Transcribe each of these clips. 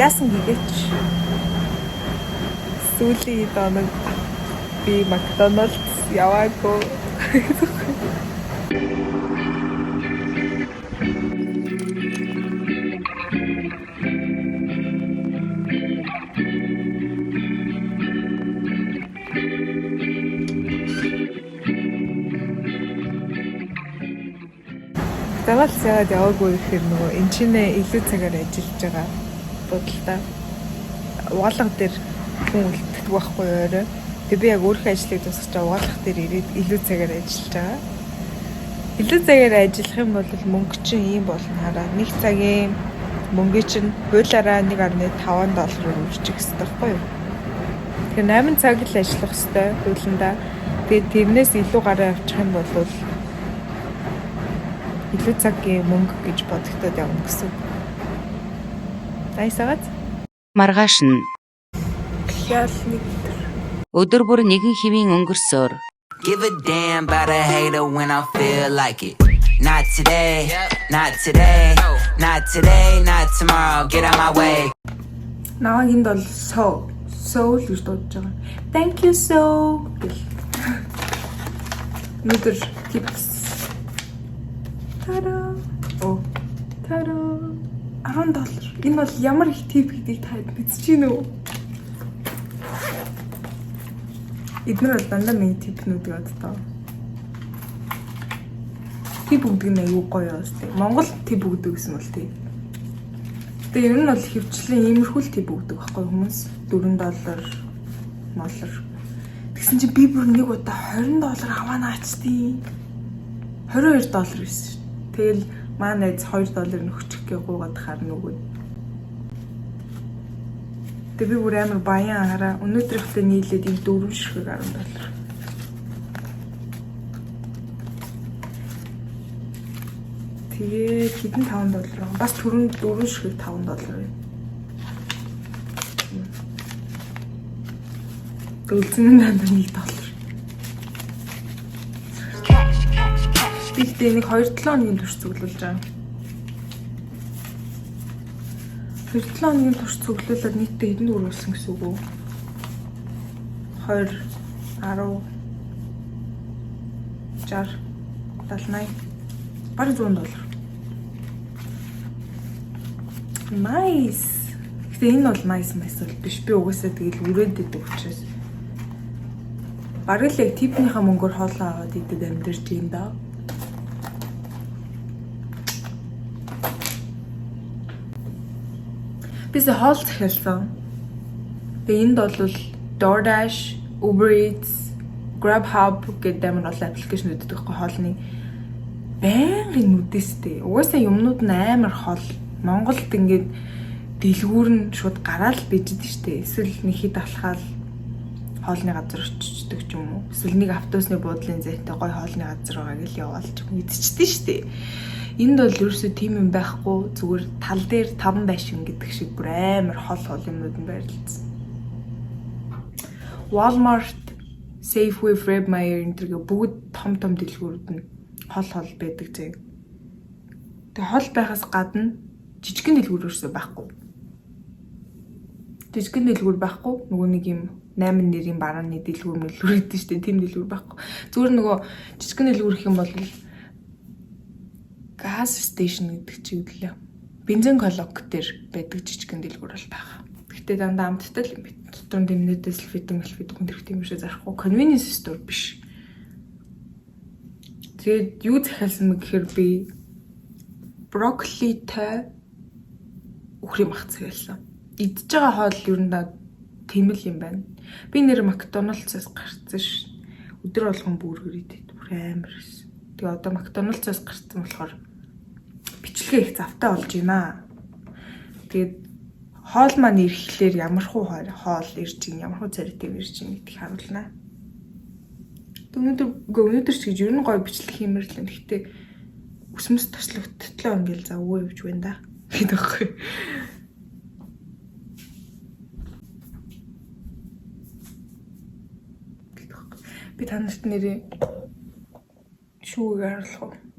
яасан гэгээч сүүлийн доног би Макдоналдс яваагүй. Макдоналдс яваад яваагүй гэхээр нөгөө энэ чинь илүү цагаар ажиллаж байгаа бодолтой. Угаалга дээр хүн үлддэг байхгүй өөрөө. Тэг би яг өөрийнхөө ажлыг дуусгаж угаалгах дээр ирээд илүү цагаар ажиллаж байгаа. Илүү цагаар ажиллах юм бол мөнгө чинь ийм болно хараа. Нэг цагийн мөнгө чинь хуулаараа $1.5 үржих хэрэгтэй байхгүй юу? Тэгэхээр 8 цаг л ажиллах хэрэгтэй хуулиндаа. Тэгээд тэрнээс илүү гараа авчих юм бол илүү цагийн мөнгө гэж бодогдоод явна гэсэн. Айсагац Маргааш нь ял нэг өдөр бүр нэгэн хэвийн өнгөрсөөр Give a damn about a hater when I feel like it. Not today, not today, not today, not tomorrow. Get out my way. Наваг энд бол so л гэж дуудаж байгаа. Thank you so гэл. Өнөөдөр tips. Тара. Оо. Тара. $10. Энэ бол ямар их tip гэдгийг та мэдчихэж байна уу? Эдгээр бол дандаа миний типнүүд гадтай. Тип өгдөг нь аюу гоё өстэй. Монгол тип өгдөг гэсэн бол тий. Тэгээ ер нь бол хөвчлэн иймэрхүү тип өгдөг байхгүй хүмүүс. $4 молор. Тэгсэн чинь би бүр нэг удаа $20 аваа наачтیں۔ $22 байсан. Тэгэл манай найз $2 нөхчих гээ гуугаад харна үгүй. Тэгээ би бүр амар баян хараа. Өнөөдрийнхтэй нийлээд ийм 4 ширхэг $10. Тэгээд хэдэн $5 бас түрүүнд 4 ширхэг $5 байна. Дөлцөн нь дандаа $1. Тэгтээ нэг 2-7 хоногийн турш цуглуулж байгаа. 2-7 хоногийн турш цуглуулад нийтдээ хэдэн төгрөг болсон гэсэн үг үү? 20, 10, 60, 70, 80, баруун $100. Nice. Гэтэ энэ бол nice бол биш. Би угаасаа тэгэл үрээд идэв учраас. Бараг л яг типнийхаа мөнгөөр хоолоо аваад идэд амьдэрч юм да. Бис хоол захиалсан. Тэгээ энд бол DoorDash, Uber Eats, Grubhub гэдэг амар олон аппликейшнүүд өгөхгүй хоолны байнгын нүдэстэй. Угаасаа юмнууд нь амар хол. Монголд ингээд дэлгүүр нь шууд гараал бижид штэ. Эсвэл нэг хэд алхаал хоолны газар очичдаг ч юм уу. Эсвэл нэг автобусны буудлын зайтай гой хоолны газар байгааг л яваалж мэдчихдэг штэ. Энд бол ерөөсөө тийм юм байхгүй. Зүгээр тал дээр 5 байшин гэдэг шиг бүр амар хол юмнууд нь байрлалцсан. Walmart, Safeway, Fred Meyer энэ төргээ бүгд том дэлгүүрүүд нь хол байдаг зэг. Тэгээ хол байхаас гадна жижигхэн дэлгүүр ерөөсөө байхгүй. Жижигхэн дэлгүүр байхгүй. Нөгөө нэг юм 8 нэрийн барааны дэлгүүр гэдэг штеп. Тийм дэлгүүр байхгүй. Зүгээр нөгөө жижигхэн дэлгүүр гэх юм бол газ стейшн гэдэг чиг лээ. Бензин колонк дээр байдаг жижигхэн дэлгүүр бол байгаа. Гэхдээ дандаа амттай л юм бэ. Дотор дэмнэдээ сэлфитэн хүндрэх тийм биш зарахгүй. Convenience store биш. Тэгээд юу захиалсан мэ гэхээр би брокколитой үхрийн мах захиалсан. Идж байгаа хоол ер нь тийм л юм байна. Би нэр Макдоналдсаас гарцсан ш. Өдөр болгон бүргэр идэв. Бүр амар ш. Тэгээ одоо Макдоналдсаас гарцсан болохоор бичлэгээ их завтай болж байна. Тэгээд хоол маань ирэхлээр ямархуу хоол ирж ин ямархуу царайтай ирж ин гэдгийг харуулнаа. Өнөөдөр ч гэж ер нь гоё бичлэх юмэр л. Гэхдээ өсмөс тослогдтлоо ингээл за өвөө явж байна да. Гэдэг байхгүй. Би танарт нэрээ шүүгээр харуулах.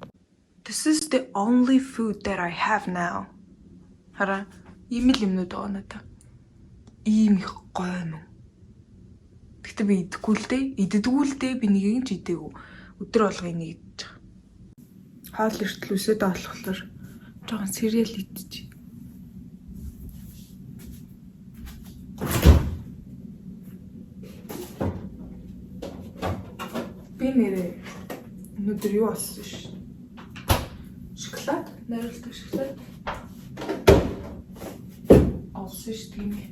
This is the only food that I have now. Хара Ийм л юмнууд байгаа надаа. Ийм их гоё юм. Гэтэ би идэхгүй л дээ. Иддэггүй л дээ. Би нэгийг ч идээгүй. Өдөр болго энийг идэж байгаа. Хоол эртэл үсээд болохоор жоохон сэрэл идэж. Би нэрээ өнөөдөр юу болсон ш? Шоколад, найруулдаг шоколад. Олсон ш тийм ээ.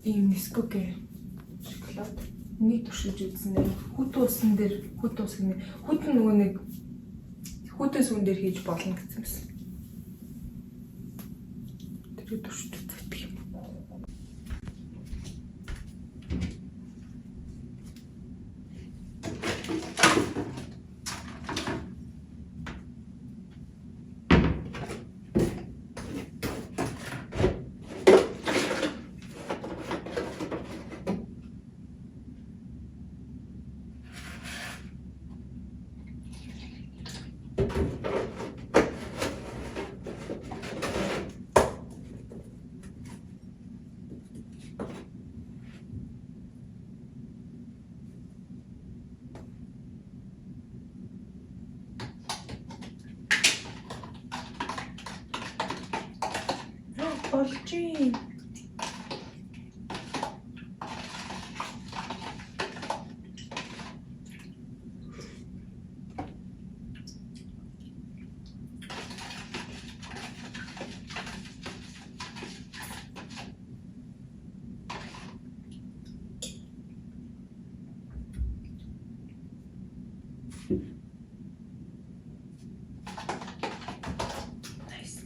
Ийм нискоке шоколад. Нэг туршиж үзсэн нэ. Хүт uuсан дээр хүт уус гэнэ. Хүт нөгөө нэг хүтээс үн дээр хийж болно гэсэн юмсэн. Тэр туршиж үзэх юм. Олжи. Nice.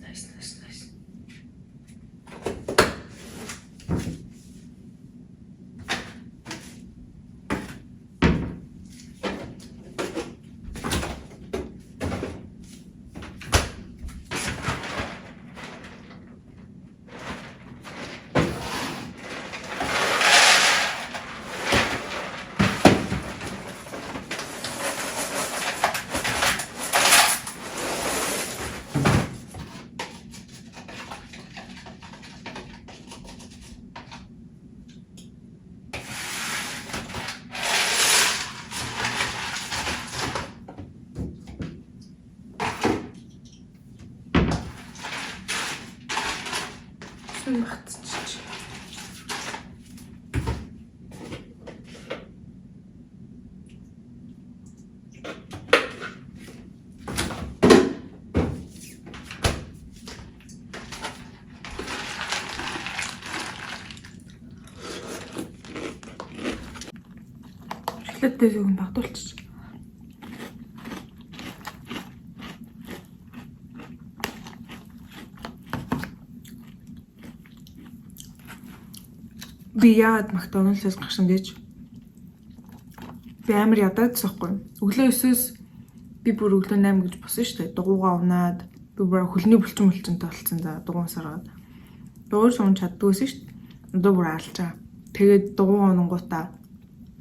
Мартчих. Шоколадтай зүгэн багтуулчих. Би яагаад Макдоналдсаас гарсан гэж би амар ядаадсахгүй. Өглөө 9-өөс би бүр өглөө 8 гэж босон шүү дээ. Дугуугаа унаад би бүр хөлний булчинтай болсон за дугуйс хараад. Дугуйс унж чаддгүйсэн шүү дээ. Одоо бүр алчаа. Тэгээд дугуй унангуудаа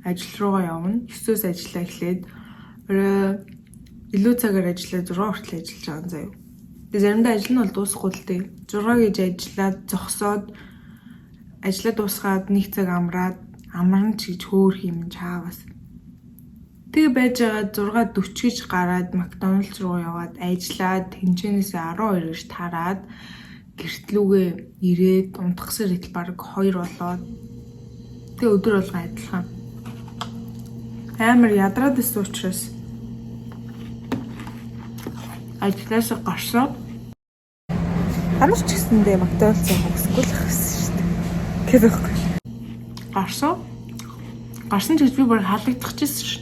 ажил руугаа явна. 9-өөс ажиллаа эхлээд илүү цагаар ажиллаад 6 хүртэл ажиллаж байгаа юм заяа. Тэгээд заримдаа ажил нь бол дуусахгүй л дээ. 6 гэж ажиллаад зогсоод ажлаа дуусгаад нэг цаг амарна ч гэж хөөх юм чаавас. Тэгээ байж байгаа 6:40 гэж гараад Макдоналдс руу яваад ажиллаад тэнцэнээс 12 гэж тараад гэртлүүгээ ирээд унтахсаар итл баг 2 болоод тэгээ өдөр болгон адилхан. Амар ядраад байсан учраас ажлаас гарсаа. Танаас ч гэсэндээ Макдоналдс хогсгүй л хэвсэн шүү дээ. Гэвэхгүй. Гарсан ч гэж би бүр халагдчихжээ шүү.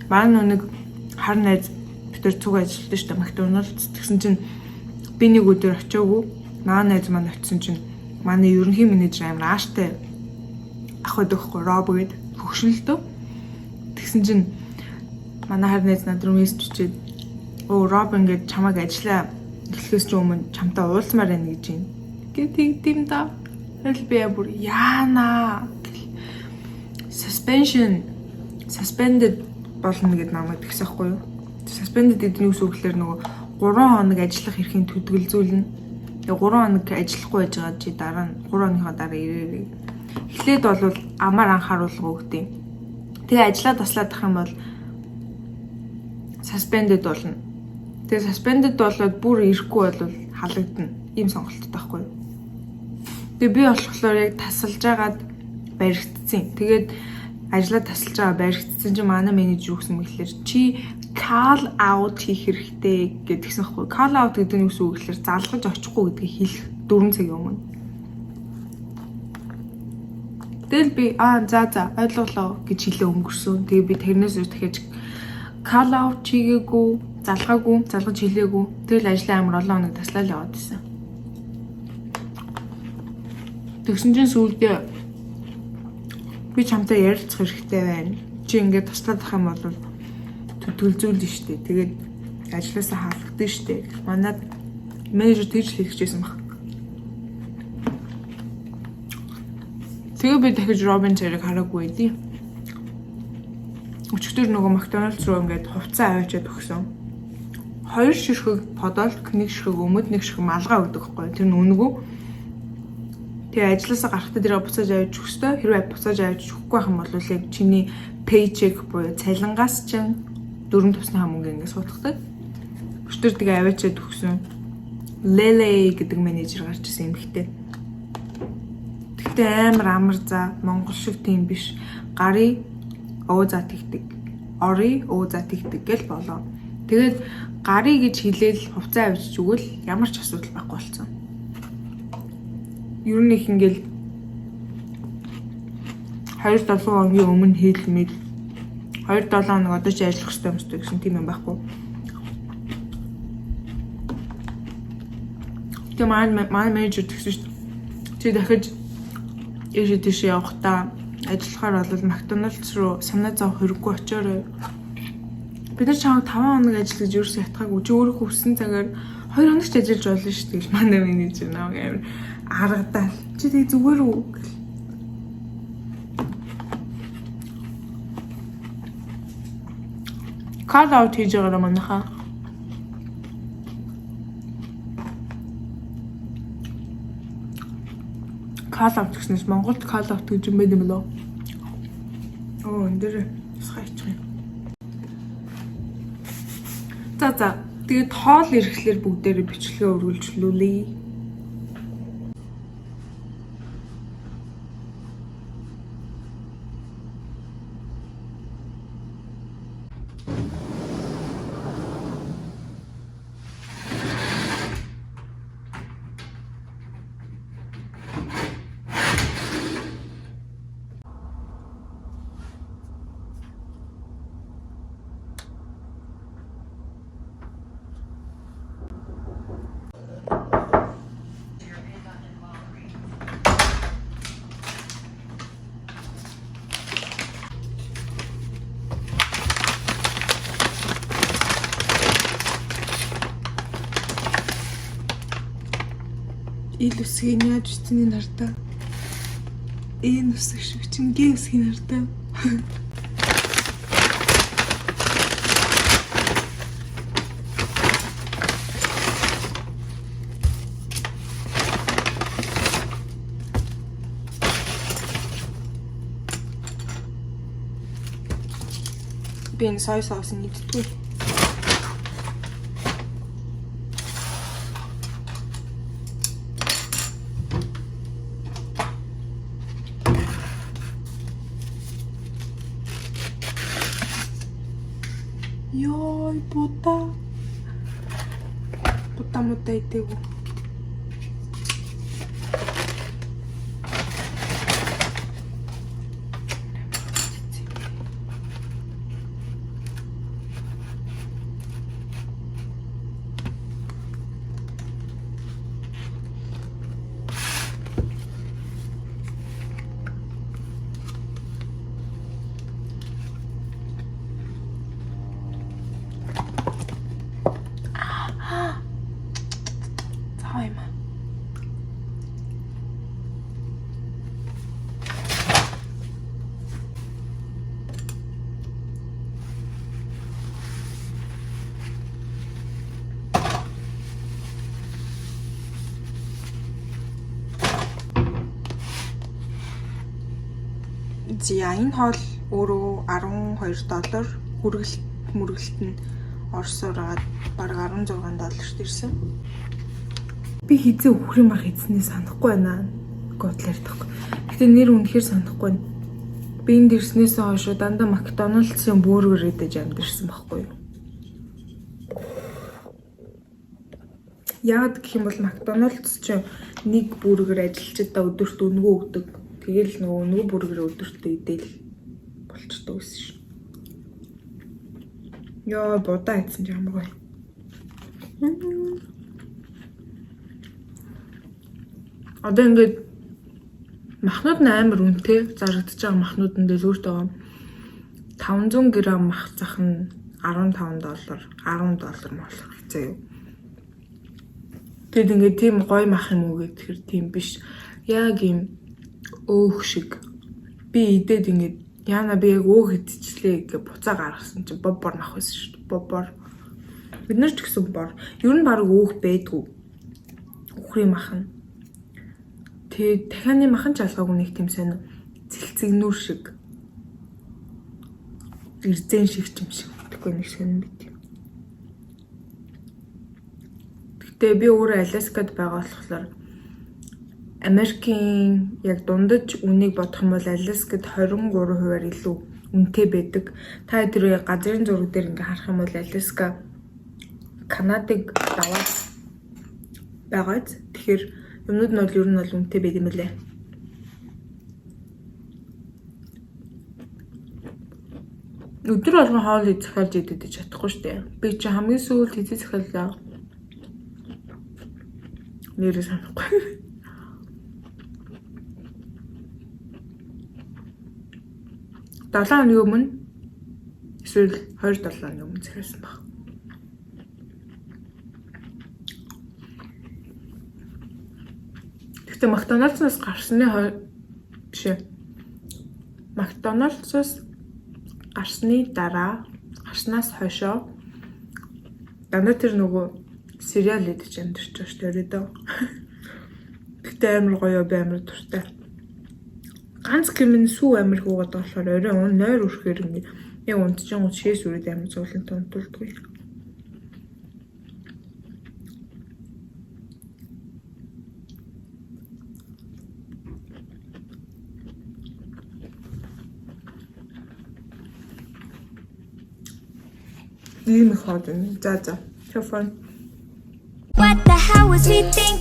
Маань нэг хар найз битэр цуг ажилладаг шүү дээ Макдоналдс. Тэгсэн чинь би нэг өдөр очиагүй. Найз маань очисон чинь манай ерөнхий менежер амар ааштай ах өдөгхгүй Роб гээд хөгшөлтөө. Тэгсэн чинь манай хар найз над руу мессеж чичээд Роб ингээд чамайг ажиллаа эхлэхээс ч өмнө чамтай уулзмаар байна гэж юм. Гэдэг тийм да. Хэл би бүр яана. Suspended болно гэд намайг тэгсэхгүй юу? Suspended гэдэг нь юу гэхээр нөгөө 3 хоног ажиллах эрхийг төдөлзүүлнэ. Тэгээ 3 хоног ажиллахгүй байж байгаа чи дараа нь 3 хоногийнхоо дараа ирээрэй. Эхлээд бол амар анхааруулга өгдөө. Тэгээ ажиллаа таслаад ах юм бол suspended болно. Тэгээ suspended болоод бүр ирэхгүй бол халагдана. Ийм сонголттой байхгүй юу? Тэгээ би болохоор яг тасалж агаад баригдсан. Тэгээд ажиллаа тасалж байгаа баригдсан чи манай менежер юу гэсэн юм гэхэлэр чи call out хийх хэрэгтэй гэдгийгсэн байхгүй. Call out гэдэг нь юу гэсэн үг гэхэлэр залгаж очихгүй гэдгийг хэлэх 4 цагийн өмнө. Тэгэл би за ойлголоо гэж хэлээ өнгөрсөн. Тэгээ би тэрнээс дахиж call out хийгээгүй, залгаж хэлээгүй. Тэгэл ажлын амар олон хоног таслал яваад байсан. Тэгсэн чинь сүүлдээ би чамтай ярилцах хэрэгтэй байна. Чи ингээд таслаад ах юм бол төлзүүлнэ штэ. Тэгээд ажилласаа халагдсан штэ. Манайд менежер тэгж хэлчихсэн баг. Тэгээ би дахиж Робин царийг хараагүй дээ. Өчигдөр нөгөө Макдоналдс руу ингээд хувцас аваачаад өгсөн. 2 ширхэг подолк, 1 ширхэг өмд, 1 ширхэг малгай өгдөг байхгүй. Тэр нь үнэгүй. Тэгээ ажилласаа гарахтаа тэрэ буцааж авч өгөх ёстой. Хэрвээ буцааж авч өгөхгүй байх юм бол яг чиний paycheck буюу цалингаас чинь 4 тусны хамаагүй ингээд суудахдаг. Өчтөр тэгээ аваачаад өгсөн. Lele гэдэг менежер гарч ирсэн эмэгтэй. Тэгтээ амар за Монгол шиг тийм биш. Гарыг за тэгдэг. Ори за тэгдэг гэл болоо. Тэгээд гарыг гэж хэлээл хувцас авчиж өгвөл ямар ч асуудал байхгүй болсон. Ер нь их ингээл 2-7 хоногийн өмнө хэлмэл 2-7 хоног одоо ч ажиллах хэрэгтэй юм шүү гэсэн тийм юм байхгүй. Тэгээ манай менежер тэгсэн шүү дээ. Чи дахиж тийш явахдаа ажиллахаар бол Макдоналдс руу санаа зов хэрэггүй очиорой. Бид нар чамд 5 хоног ажил гэж юусэн ятгаагүй. Чи өөрөө хүссэн цагаар 2 хоног ч ажиллаж болно шүү дээ. Манай менежер намайг амар аргадаал. Чи тэг зүгээр үү? Call out хийж байгаа манайхаа. Call out гэснээр Монголд call out гэж юм байд юм болоо. Энэ дэр сахач юм. За. Тэгээд хоол ирэхлээр бүгдээрээ бичлэгээ өргөлжлүүлээ. Ил үсгийг яаж үсний нартаа. Энэ үсэг шиг чинь гээ үсгийн нартаа. Би энэ сой соус нэгддэг. Йой, бута мута идэв. За энэ хоол өөрөө $12 хүргэлт нь Оросоор агаад баг $16 ирсэн. Би хизээ үхрийн мар хийснээ санахгүй байна. Готлэрдэх. Гэтэ нэр үнэхээр санахгүй байна. Би энд ирснээс хойш дандаа Макдоналдсын бургер идэж амьдэрсэн байхгүй юу? Яагаад гэх юм бол Макдоналдс ч нэг бургер ажилчдаа өдөрт өнгөө өгдөг. Тэгэл нөгөө бургер өдөрт идэл болчтой байсан шүү. Яа бодаа идсэн ч ямар гоё. Одоо ингээд махнууд нь амар үнэтэй зарагдаж байгаа махнууд нь дэлгүүртэй 500 г мах зах нь $15 $10 болох хэвчээ юу. Тэгэд ингээд тийм гоё мах юм уу гэхээр тийм биш. Яг юм өөх шиг би идээд ингээд яана би яг өөх идчихлээ гэж буцаа гаргасан чинь бобор мах байсан шүү дээ. Бобор. Бид нар ч гэсэн бор. Ер нь баг өөх байдгүй. Үхрийн мах нь. Тэгээ дахианы махан ч алгаагүй нэг тийм сайн цэлцэгнүүр шиг. Ирзэн шиг юм шиг. Тэгэхгүй нэг сонирн бит. Гэтэ би өөрөө Аляскад байгаа болохоор Америкийн яг дундаж үнийг бодох юм бол Аляскад 23% илүү үнэтэй байдаг. Та тэр газрын зураг дээр ингээ харах юм бол Аляска Канадыг даваад байгаа. Тэгэхээр юмнууд нь бол ер нь бол үнэтэй байд юм лээ. Өдөр болгон хоол захиалж идэж чадахгүй шүү дээ. Би чи хамгийн сүүлд хэзээ захиаллаа? Нэрээ санахгүй. $7 өмнө эсвэл $2 өмнө захиалсан баг. Гэхдээ Макдоналдсаас гарсны дараа гарснаас хойшоо дандаа тэр нөгөө сериал идэж амьдэрч байгаа шүү дээ дөө. Гэхдээ амар гоё би амар дуртай. Ганц гэмэн сүү амир хуугаад болохоор орой нойр өрхөөр ингэ яг унтчихын шээс үрээд амир зуулан тунтулдгүй. Ийм хаад энэ. За. So fun. What the hell was we thinking?